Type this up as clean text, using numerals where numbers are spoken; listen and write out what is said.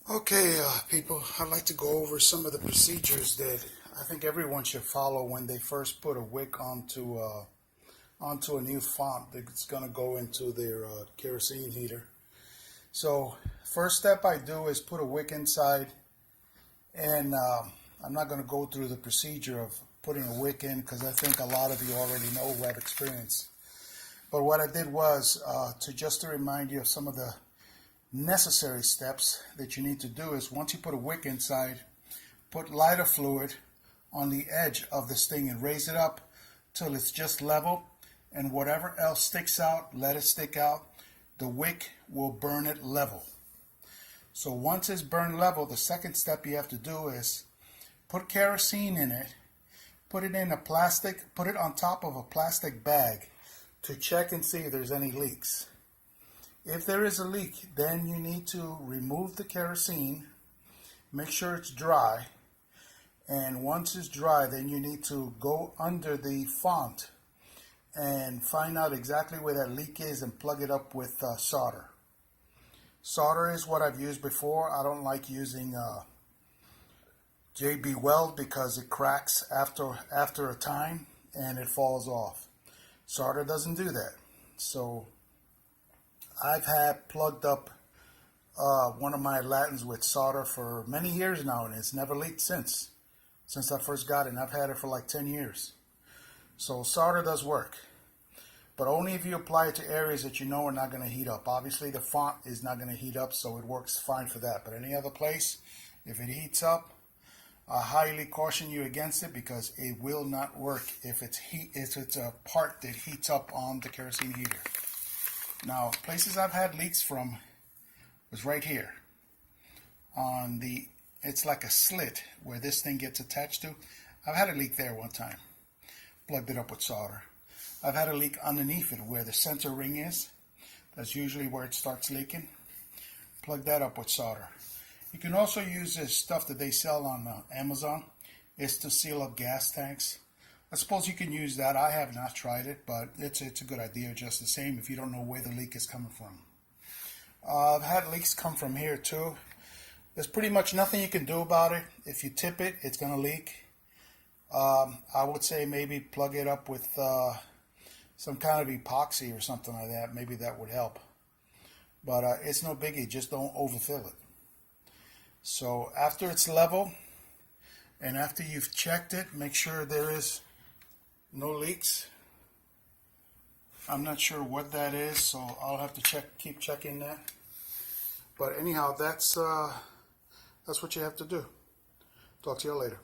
Okay, people, I'd like to go over some of the procedures that I think everyone should follow when they first put a wick onto a new font that's going to go into their kerosene heater. So, first step I do is put a wick inside, and I'm not going to go through the procedure of putting a wick in because I think a lot of you already know who have experience. But what I did was to remind you of some of the necessary steps that you need to do is once you put a wick inside, put lighter fluid on the edge of this thing and raise it up till it's just level, and whatever else sticks out, let it stick out. The wick will burn it level. So once it's burned level, the second step you have to do is put kerosene in it, put it on top of a plastic bag to check and see if there's any leaks. If there is a leak, then you need to remove the kerosene, make sure it's dry, and once it's dry, then you need to go under the font and find out exactly where that leak is and plug it up with solder. Solder is what I've used before. I don't like using JB Weld because it cracks after a time and it falls off. Solder doesn't do that. So I've had plugged up one of my Latins with solder for many years now, and it's never leaked since I first got it, and I've had it for like 10 years. So solder does work, but only if you apply it to areas that you know are not going to heat up. Obviously the font is not going to heat up, so it works fine for that, but any other place, if it heats up, I highly caution you against it because it will not work if it's a part that heats up on the kerosene heater. Now, places I've had leaks from was right here. It's like a slit where this thing gets attached to. I've had a leak there one time. Plugged it up with solder. I've had a leak underneath it where the center ring is. That's usually where it starts leaking. Plug that up with solder. You can also use this stuff that they sell on Amazon. It's to seal up gas tanks. I suppose you can use that. I have not tried it, but it's a good idea just the same if you don't know where the leak is coming from. I've had leaks come from here too. There's pretty much nothing you can do about it. If you tip it, it's going to leak. I would say maybe plug it up with some kind of epoxy or something like that. Maybe that would help. But it's no biggie. Just don't overfill it. So after it's level and after you've checked it, make sure there is no leaks. I'm not sure what that is, so I'll have to keep checking that. But anyhow, that's what you have to do. Talk to you later.